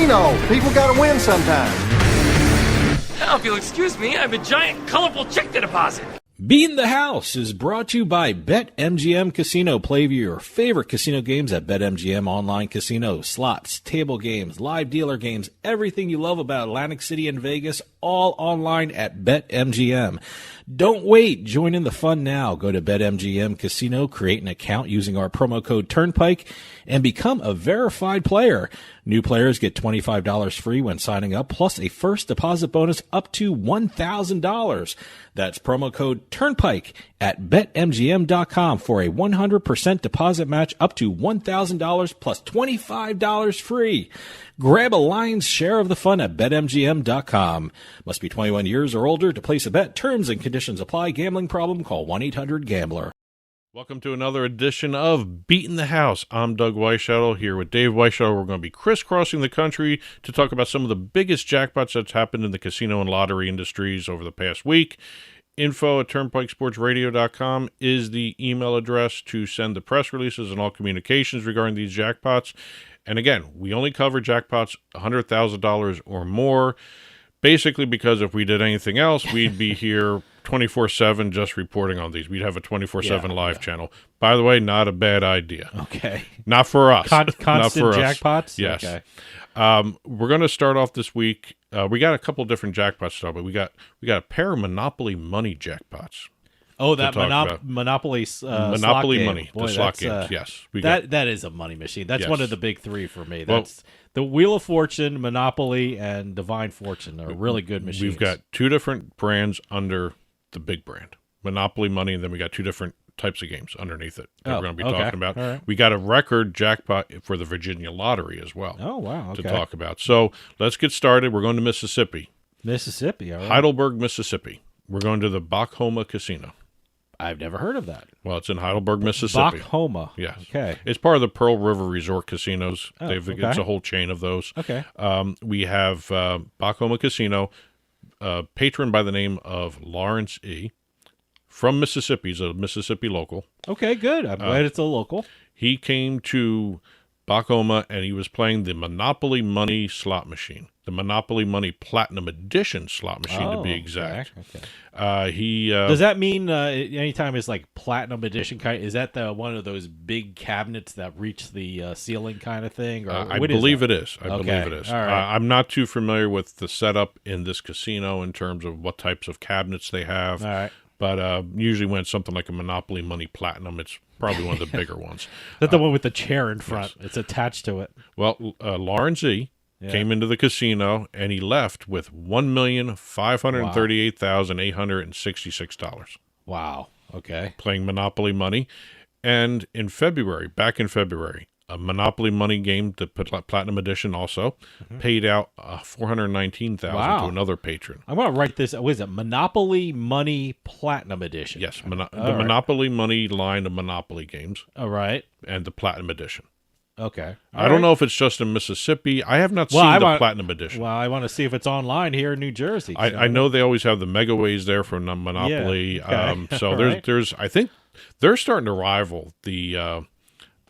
casino. People gotta win sometime. Now, if you'll excuse me, I have a giant, colorful check to deposit. Beatin the House is brought to you by BetMGM Casino. Play your favorite casino games at BetMGM Online Casino. Slots, table games, live dealer games, everything you love about Atlantic City and Vegas, all online at BetMGM. Don't wait. Join in the fun now. Go to BetMGM Casino, create an account using our promo code Turnpike, and become a verified player. New players get $25 free when signing up, plus a first deposit bonus up to $1,000. That's promo code Turnpike at BetMGM.com for a 100% deposit match up to $1,000 plus $25 free. Grab a lion's share of the fun at BetMGM.com. Must be 21 years or older to place a bet. Terms and conditions apply. Gambling problem? Call 1-800-GAMBLER. Welcome to another edition of Beatin the House. I'm Doug Weischadle here with Dave Weischadle. We're going to be crisscrossing the country to talk about some of the biggest jackpots that's happened in the casino and lottery industries over the past week. info@turnpikesportsradio.com is the email address to send the press releases and all communications regarding these jackpots. And again, we only cover jackpots $100,000 or more, basically because if we did anything else, we'd be here 24/7 just reporting on these. We'd have a 24/7 live channel. By the way, not a bad idea. Okay. Not for us. Constant not for jackpots? Us. Yes. Okay. We're going to start off this week. We got a couple different jackpots to talk about. We got a pair of Monopoly money jackpots. Oh, that Monopoly Monopoly slot game. money, Boy, the slot games, yes. That is a money machine. That's one of the big three for me. That's the Wheel of Fortune, Monopoly, and Divine Fortune are really good machines. We've got two different brands under the big brand. Monopoly money, and then we got two different types of games underneath it that we're going to be talking about. Right. We got a record jackpot for the Virginia Lottery as well. Oh, wow. Okay. To talk about. So let's get started. We're going to Mississippi. Mississippi, all right. Heidelberg, Mississippi. We're going to the Bok Homa Casino. I've never heard of that. Well, it's in Heidelberg, Mississippi. Bok Homa. Yes. Okay. It's part of the Pearl River Resort Casinos. Oh, It's a whole chain of those. Okay. We have Bok Homa Casino, patron by the name of Lawrence E. from Mississippi. He's a Mississippi local. Okay, good. I'm glad it's a local. He came to Bok Homa, and he was playing the Monopoly Money slot machine, the Monopoly Money Platinum Edition slot machine, to be exact. Okay. Does that mean anytime it's like Platinum Edition kind? Is that the one of those big cabinets that reach the ceiling kind of thing? Or I believe it is. I believe it is. All right. I'm not too familiar with the setup in this casino in terms of what types of cabinets they have. All right. But usually when it's something like a Monopoly Money Platinum, it's probably one of the bigger ones. Is that the one with the chair in front? Yes. It's attached to it. Well, Lawrence E. came into the casino, and he left with $1,538,866. Wow. Okay. Playing Monopoly Money. And back in February, a Monopoly Money game, the Platinum Edition also, paid out $419,000 to another patron. I'm going to write this. What is it? Monopoly Money Platinum Edition. Yes, Monopoly Money line of Monopoly games. All right. And the Platinum Edition. Okay. I don't know if it's just in Mississippi. I have not seen the Platinum Edition. Well, I want to see if it's online here in New Jersey. I know they always have the Megaways there for Monopoly. Yeah. Okay. So there's I think they're starting to rival the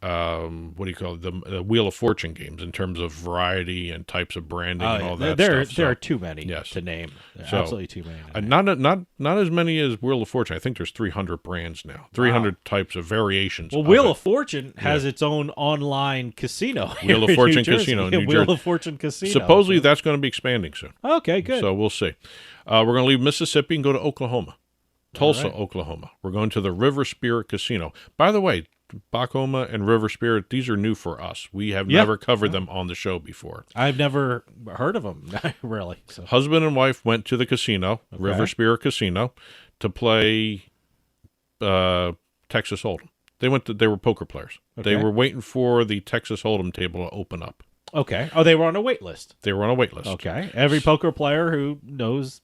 what do you call it? The Wheel of Fortune games in terms of variety and types of branding and all that stuff. There are too many to name. Absolutely too many. Not as many as Wheel of Fortune. I think there's 300 brands now, 300 types of variations. Well, Wheel of Fortune has its own online casino. Wheel of Fortune Casino in New Jersey. Wheel of Fortune Casino. Supposedly that's going to be expanding soon. Okay, good. So we'll see. We're going to leave Mississippi and go to Oklahoma. Tulsa, Oklahoma. We're going to the River Spirit Casino. By the way, Bok Homa and River Spirit, these are new for us. We have never covered them on the show before. I've never heard of them, really. So. Husband and wife went to the casino, River Spirit Casino, to play Texas Hold'em. They were poker players. Okay. They were waiting for the Texas Hold'em table to open up. Okay. Oh, they were on a wait list. They were on a wait list. Okay. Every poker player who knows,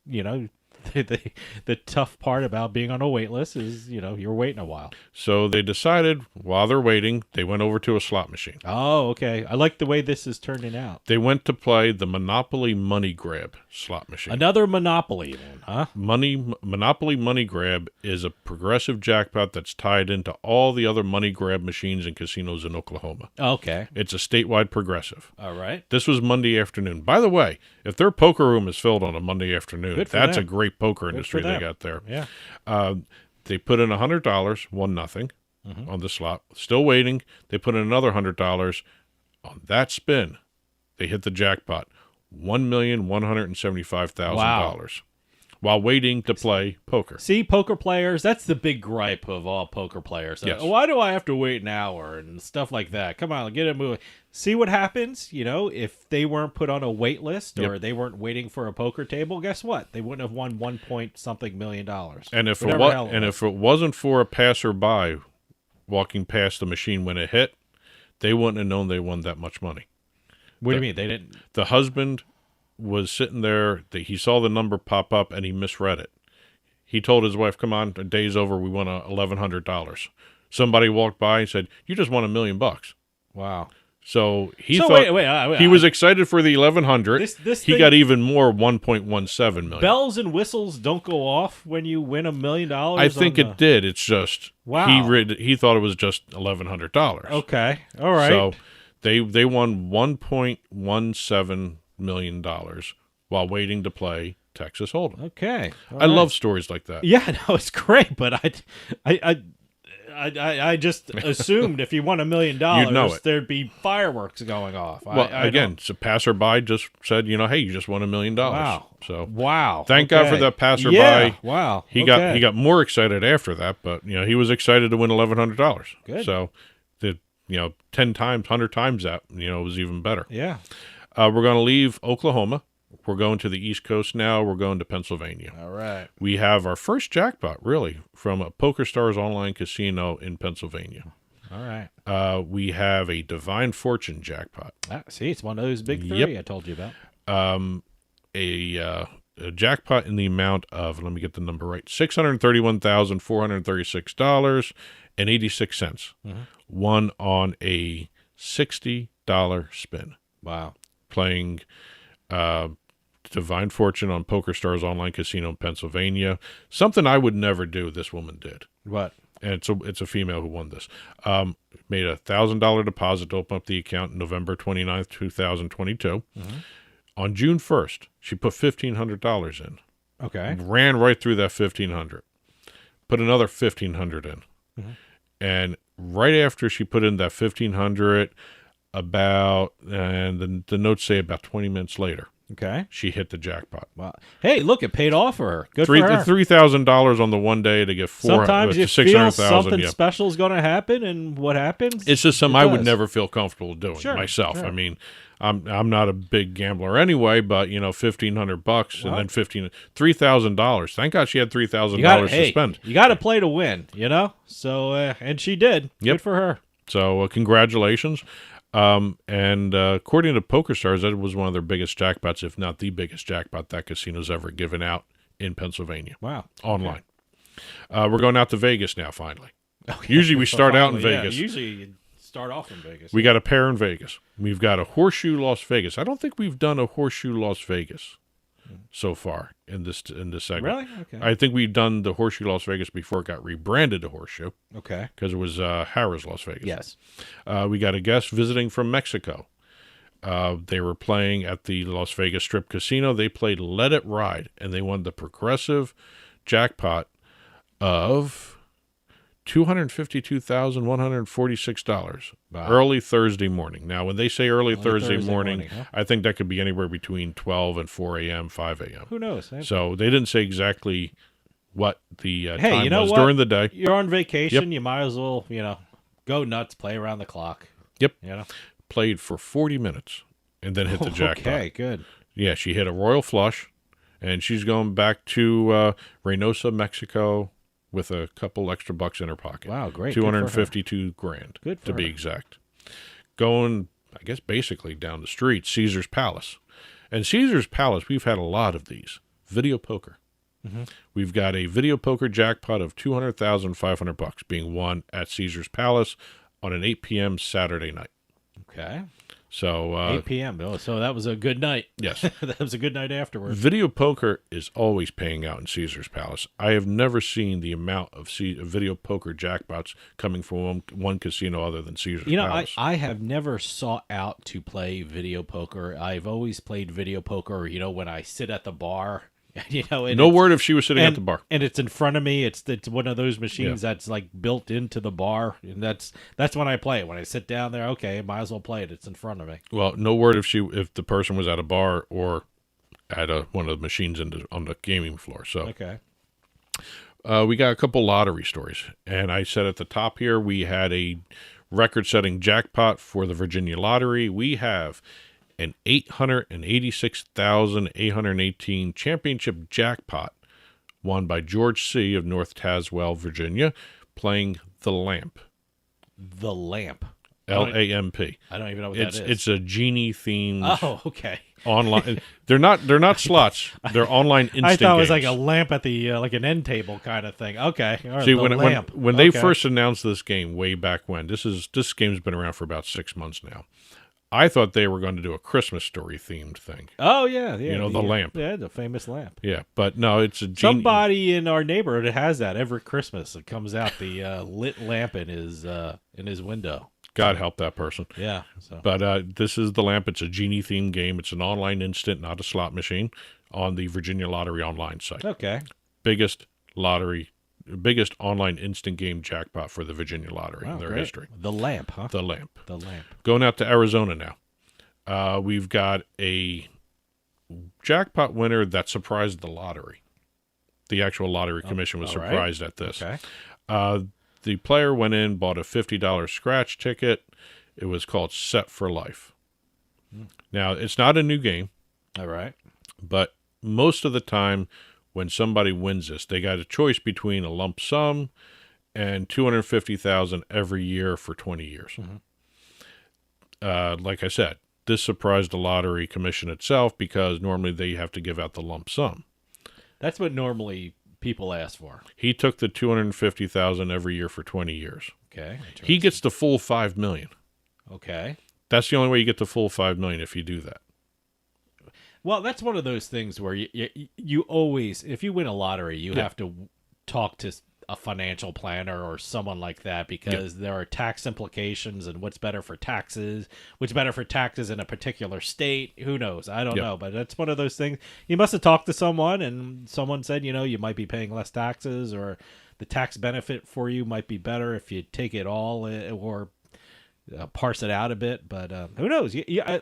the tough part about being on a wait list is, you're waiting a while. So they decided while they're waiting, they went over to a slot machine. Oh, okay. I like the way this is turning out. They went to play the Monopoly Money Grab slot machine. Another Monopoly one, huh? Monopoly Money Grab is a progressive jackpot that's tied into all the other money grab machines and casinos in Oklahoma. Okay. It's a statewide progressive. All right. This was Monday afternoon. By the way, if their poker room is filled on a Monday afternoon, that's them. a great poker industry they got there. Yeah. They put in $100, 1-0 on the slot. Still waiting. They put in another $100 on that spin. They hit the jackpot, $1,175,000. Wow. While waiting to play poker. See, poker players, that's the big gripe of all poker players. Yes. Why do I have to wait an hour and stuff like that? Come on, get it moving. See what happens, if they weren't put on a wait list or they weren't waiting for a poker table, guess what? They wouldn't have won $1 million. And if it wasn't for a passerby walking past the machine when it hit, they wouldn't have known they won that much money. What do you mean? They didn't? The husband was sitting there. He saw the number pop up and he misread it. He told his wife, "Come on, the day's over. We won $1,100." Somebody walked by and said, "You just won $1 million." Wow. So he wait, he was excited for the 1,100. He got even more, 1.17 million. Bells and whistles don't go off when you win $1 million. I think it did. It's just wow. He thought it was just $1,100. Okay, all right. So they won $1.17 million while waiting to play Texas Hold'em. Okay, I love stories like that. Yeah, no, it's great, but I just assumed if you won $1 million, there'd be fireworks going off. Well, so passerby just said, hey, you just won $1 million. Wow. So wow. Thank God for that passerby. Yeah. Wow. He got more excited after that, but he was excited to win $1,100. Good. So 10 times, 100 times that, was even better. Yeah. We're going to leave Oklahoma. We're going to the East Coast now. We're going to Pennsylvania. All right. We have our first jackpot, really, from a PokerStars online casino in Pennsylvania. All right. We have a Divine Fortune jackpot. See, it's one of those big three I told you about. A jackpot in the amount of, let me get the number right, $631,436.86. Won on a $60 spin. Wow. Playing Divine Fortune on PokerStars online casino in Pennsylvania. Something I would never do, this woman did. What? And it's a female who won this. Made a $1,000 deposit to open up the account November 29th, 2022. On June 1st, she put $1,500 in. Okay. Ran right through that $1,500. Put another $1,500 in. And right after she put in that $1,500, and the notes say about 20 minutes later, okay, she hit the jackpot. Wow! Hey, look, it paid off for her. Good for her. $3,000 on the one day to get sometimes you feel something special is going to happen, and what happens? It's just something I would never feel comfortable doing myself. Sure. I mean, I'm not a big gambler anyway, but $1,500 and then $3,000. Thank God she had $3,000 to spend. You got to play to win, So and she did. Yep. Good for her. So congratulations. And according to PokerStars, that was one of their biggest jackpots, if not the biggest jackpot that casino's ever given out in Pennsylvania. Wow. Online. We're going out to Vegas now, finally. Okay. Usually we start out in Vegas. Usually you start off in Vegas. We got a pair in Vegas. We've got a Horseshoe Las Vegas. I don't think we've done a Horseshoe Las Vegas so far in this segment. Really? Okay. I think we've done the Horseshoe Las Vegas before it got rebranded to Horseshoe. Okay. Because it was Harrah's Las Vegas. Yes. We got a guest visiting from Mexico. They were playing at the Las Vegas Strip Casino. They played Let It Ride, and they won the progressive jackpot of $252,146 early Thursday morning. Now, when they say early Thursday morning, I think that could be anywhere between 12 and 4 a.m., 5 a.m. Who knows? So they didn't say exactly what the time was what? during the day. You're on vacation. You might as well, go nuts, play around the clock. Yep. Played for 40 minutes and then hit the jackpot. Okay, good. Yeah, she hit a royal flush, and she's going back to Reynosa, Mexico, with a couple extra bucks in her pocket. Wow, great. $252,000. Good for to be her. exact. Going, I guess, basically down the street, Caesar's Palace. And Caesar's Palace, we've had a lot of these. Video poker. We've got a video poker jackpot of $200,500 being won at Caesar's Palace on an 8 p.m. Saturday night. Okay. So 8 p.m. Oh, so that was a good night. Yes. That was a good night afterwards. Video poker is always paying out in Caesar's Palace. I have never seen the amount of video poker jackpots coming from one casino other than Caesar's Palace. I have never sought out to play video poker. I've always played video poker, when I sit at the bar. And no word if she was sitting at the bar. And it's in front of me. It's one of those machines that's like built into the bar, and that's when I play it. When I sit down there, okay, might as well play it. It's in front of me. Well, no word if the person was at a bar or at one of the machines on the gaming floor. So okay, we got a couple lottery stories, and I said at the top here we had a record-setting jackpot for the Virginia Lottery. We have an $886,818 championship jackpot won by George C. of North Tazewell, Virginia, playing The Lamp. The Lamp. L-A-M-P. I don't even know what that is. It's a genie-themed Oh, okay. online. They're not slots. They're online instant I thought it was games. like a lamp at the like an end table kind of thing. Okay. All right, See, the lamp. when they first announced this game way back when, this game's been around for about 6 months now. I thought they were going to do a Christmas story themed thing. Oh yeah. The lamp. Yeah, the famous lamp. Yeah, but no, it's a Somebody in our neighborhood has that every Christmas. It comes out the lit lamp in his window. God help that person. Yeah. So. But this is The Lamp. It's a genie themed game. It's an online instant, not a slot machine, on the Virginia Lottery online site. Okay. Biggest online instant game jackpot for the Virginia Lottery in their history. The Lamp, huh? The Lamp. The Lamp. Going out to Arizona now. We've got a jackpot winner that surprised the lottery. The actual lottery commission was surprised at this. Okay. The player went in, bought a $50 scratch ticket. It was called Set for Life. Now, it's not a new game. All right. But most of the time, when somebody wins this, they got a choice between a lump sum and $250,000 every year for 20 years. Like I said, this surprised the lottery commission itself because normally they have to give out the lump sum. That's what normally people ask for. He took the $250,000 every year for 20 years. Okay. He gets the full $5 million. Okay. That's the only way you get the full $5 million if you do that. Well, that's one of those things where you always, if you win a lottery, you have to talk to a financial planner or someone like that because there are tax implications and what's better for taxes in a particular state. Who knows? I don't know, but that's one of those things. You must have talked to someone and someone said, you might be paying less taxes or the tax benefit for you might be better if you take it all or parse it out a bit. But who knows?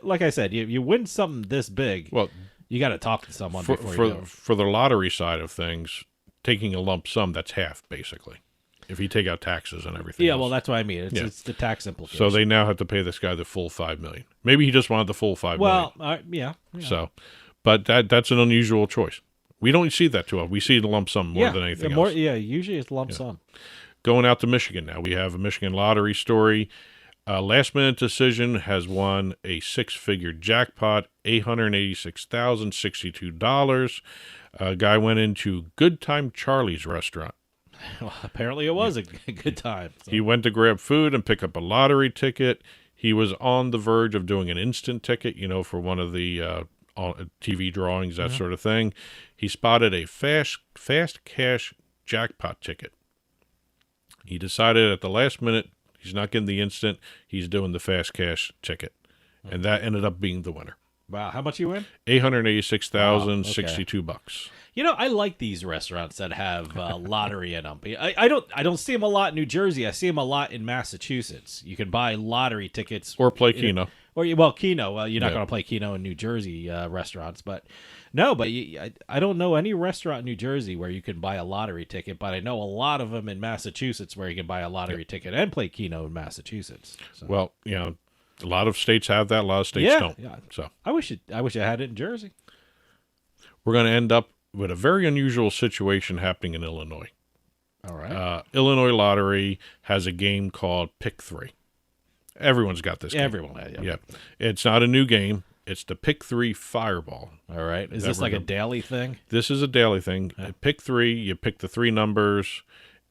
Like I said, you win something this big. Well, you got to talk to someone before you go. For the lottery side of things, taking a lump sum, that's half, basically, if you take out taxes and everything else. Well, that's what I mean. It's the tax implication. So they now have to pay this guy the full $5 million. Maybe he just wanted the full $5 million. Yeah. So, but that's an unusual choice. We don't see that too often. We see the lump sum more than anything else. Yeah, usually it's lump sum. Going out to Michigan now. We have a Michigan lottery story. Last-minute decision has won a six-figure jackpot, $886,062. A guy went into Good Time Charlie's restaurant. Well, apparently it was a good time. So. He went to grab food and pick up a lottery ticket. He was on the verge of doing an instant ticket, for one of the TV drawings, that sort of thing. He spotted a fast cash jackpot ticket. He decided at the last minute he's not getting the instant, he's doing the fast cash ticket. And that ended up being the winner. Wow, how much you win? $886,062. I like these restaurants that have lottery in them. I don't see them a lot in New Jersey. I see them a lot in Massachusetts. You can buy lottery tickets or play Keno. Keno. Well, you're not going to play Keno in New Jersey restaurants, but no. But I don't know any restaurant in New Jersey where you can buy a lottery ticket. But I know a lot of them in Massachusetts where you can buy a lottery ticket and play Keno in Massachusetts. So. Well, a lot of states have that. A lot of states don't. Yeah. So I wish I had it in Jersey. We're going to end up with a very unusual situation happening in Illinois. All right. Illinois Lottery has a game called Pick 3. Everyone's got this game. Everyone has, yeah. It's not a new game. It's the Pick 3 Fireball. All right. Is That this we're like a gonna- daily thing? This is a daily thing. Pick 3, you pick the 3 numbers,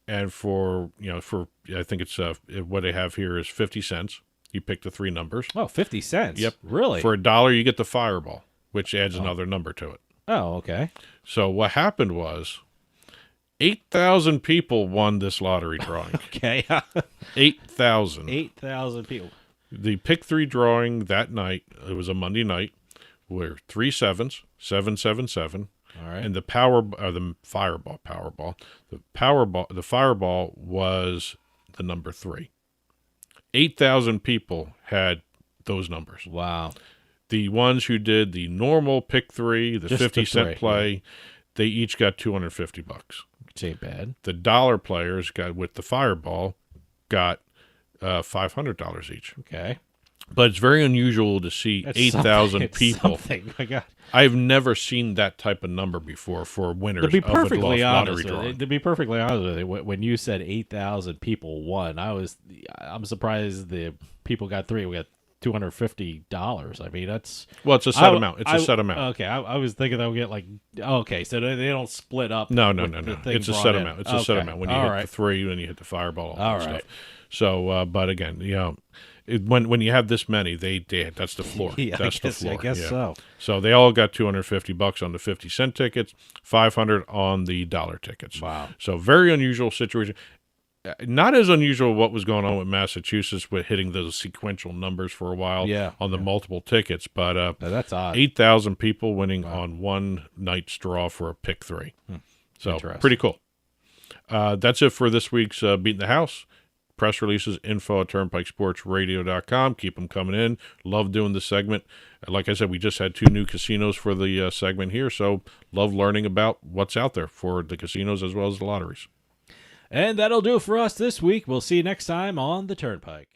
and for I think it's what they have here is 50 cents. You pick the 3 numbers. Oh, 50 cents. Yep. Really? For $1, you get the Fireball, which adds another number to it. Oh, okay. So what happened was 8,000 people won this lottery drawing. Okay. 8,000. 8,000 people. The Pick 3 drawing that night, it was a Monday night, were 3 sevens, 777. All right. And the the Fireball was the number 3. 8,000 people had those numbers. Wow. The ones who did the normal Pick 3, the Just 50 the cent three, play, they each got $250. Which ain't bad. The dollar players got with the Fireball got $500 each. Okay. But it's very unusual to see That's 8,000 something. It's people. something. My God. I've never seen that type of number before for winners To be of a perfectly lottery honest, drawing. with you, when you said 8,000 people won, I'm surprised the people got 3. We got $250. I mean, that's Well, it's a set amount. It's a set amount. Okay, I was thinking they would get like so they don't split up. No. the thing It's a brought set in. amount. It's a set Okay. amount. When you All hit right. the 3, then you hit the Fireball, all All that right. stuff. So, but again, when you have this many, that's the floor. Yeah, That's the I floor. guess yeah. so. So they all got $250 on the 50-cent tickets, $500 on the dollar tickets. Wow. So very unusual situation. Not as unusual what was going on with Massachusetts with hitting those sequential numbers for a while on the multiple tickets, but Now, that's odd. 8,000 people winning on one night's draw for a Pick 3. So Interesting. pretty cool. That's it for this week's Beatin' the House. Press releases, info at turnpikesportsradio.com. Keep them coming in. Love doing the segment. Like I said, we just had 2 new casinos for the segment here, so love learning about what's out there for the casinos as well as the lotteries. And that'll do it for us this week. We'll see you next time on the Turnpike.